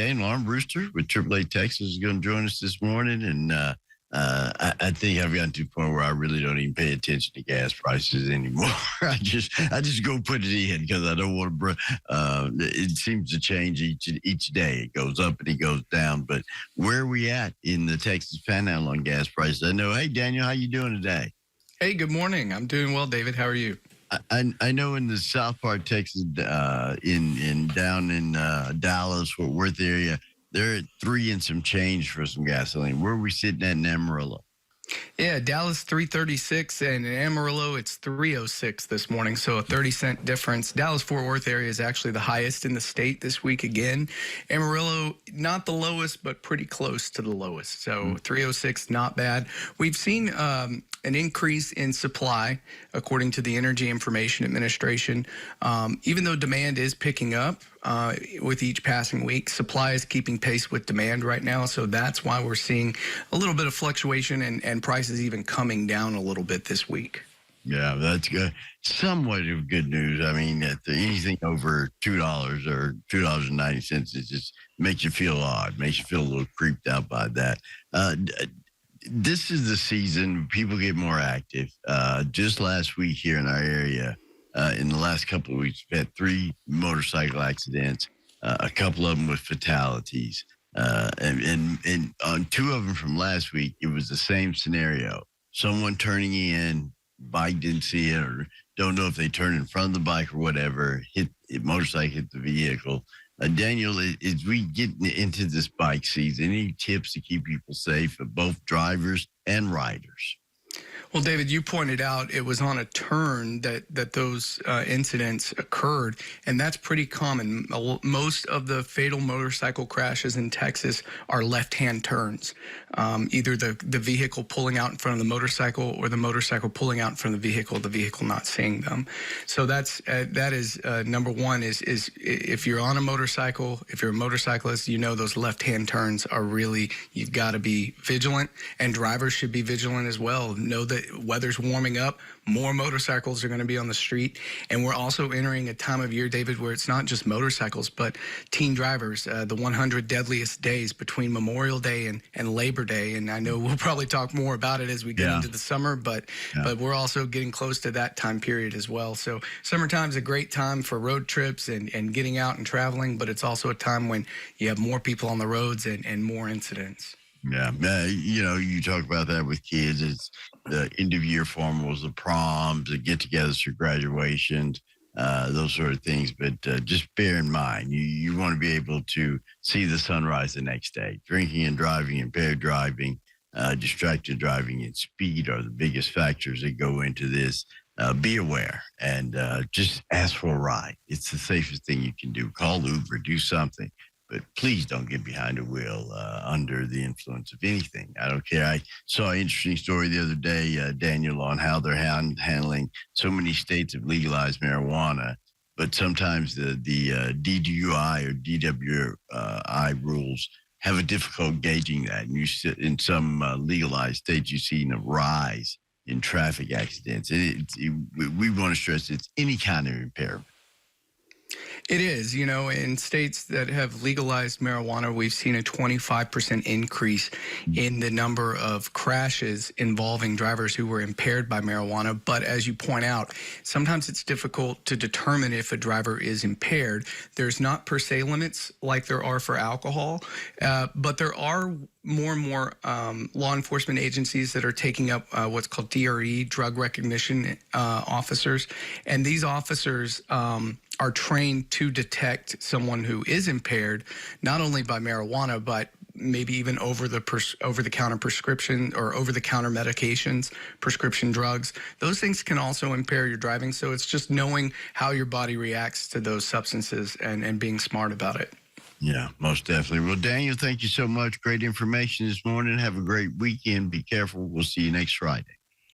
Daniel Armbruster with AAA Texas is going to join us this morning, and I think I've gotten to the point where I really don't even pay attention to gas prices anymore. I just go put it in because I don't want to. It seems to change each day. It goes up and it goes down. But where are we at in the Texas Panhandle on gas prices? I know. Hey, Daniel, how you doing today? Hey, good morning. I'm doing well, David. How are you? I know in the South part of Texas, in down in Dallas, Fort Worth area, they're at 3 and some change for some gasoline. Where are we sitting at in Amarillo? Yeah, Dallas 336 and in Amarillo it's 306 this morning, so a 30-cent difference. Dallas-Fort Worth area is actually the highest in the state this week again. Amarillo, not the lowest, but pretty close to the lowest. So 306, not bad. We've seen an increase in supply, according to the Energy Information Administration. Even though demand is picking up with each passing week, supply is keeping pace with demand right now. So that's why we're seeing a little bit of fluctuation and prices even coming down a little bit this week. Yeah, that's good. Somewhat of good news. I mean, anything over $2 or $2.90, it just makes you feel odd, makes you feel a little creeped out by that. This is the season people get more active. Just last week here in our area, in the last couple of weeks, we've had 3 motorcycle accidents, a couple of them with fatalities. And on 2 of them from last week, it was the same scenario. Someone turning in, bike didn't see it, or don't know if they turned in front of the bike or whatever, motorcycle hit the vehicle. Daniel, as we get into this bike season, any tips to keep people safe, both drivers and riders? Well, David, you pointed out it was on a turn that those incidents occurred, and that's pretty common. Most of the fatal motorcycle crashes in Texas are left-hand turns, either the vehicle pulling out in front of the motorcycle or the motorcycle pulling out in front of the vehicle not seeing them. So that is number one is if you're on a motorcycle, if you're a motorcyclist, you know those left-hand turns are really, you've got to be vigilant, and drivers should be vigilant as well. Know that weather's warming up, more motorcycles are going to be on the street, and we're also entering a time of year, David, where it's not just motorcycles, but teen drivers, the 100 deadliest days between Memorial Day and Labor Day, and I know we'll probably talk more about it as we get into the summer, but we're also getting close to that time period as well. So summertime's a great time for road trips and getting out and traveling, but it's also a time when you have more people on the roads and more incidents. Yeah, you talk about that with kids. It's the end of year formals, the proms, the get-togethers for graduations, those sort of things. But just bear in mind, you want to be able to see the sunrise the next day. Drinking and driving, impaired driving, distracted driving, and speed are the biggest factors that go into this. Be aware and just ask for a ride. It's the safest thing you can do. Call Uber, do something. But please don't get behind a wheel under the influence of anything. I don't care. I saw an interesting story the other day, Daniel, on how they're handling. So many states have legalized marijuana, but sometimes the DDUI or DWI rules have a difficult gauging that. And in some legalized states, you've seen a rise in traffic accidents. We want to stress it's any kind of impairment. It is, in states that have legalized marijuana, we've seen a 25% increase in the number of crashes involving drivers who were impaired by marijuana. But as you point out, sometimes it's difficult to determine if a driver is impaired. There's not per se limits like there are for alcohol, but there are more and more law enforcement agencies that are taking up what's called DRE, drug recognition officers. And these officers are trained to detect someone who is impaired, not only by marijuana, but maybe even over-the-counter prescription or over-the-counter medications, prescription drugs. Those things can also impair your driving. So it's just knowing how your body reacts to those substances and being smart about it. Yeah, most definitely. Well, Daniel, thank you so much. Great information this morning. Have a great weekend. Be careful. We'll see you next Friday.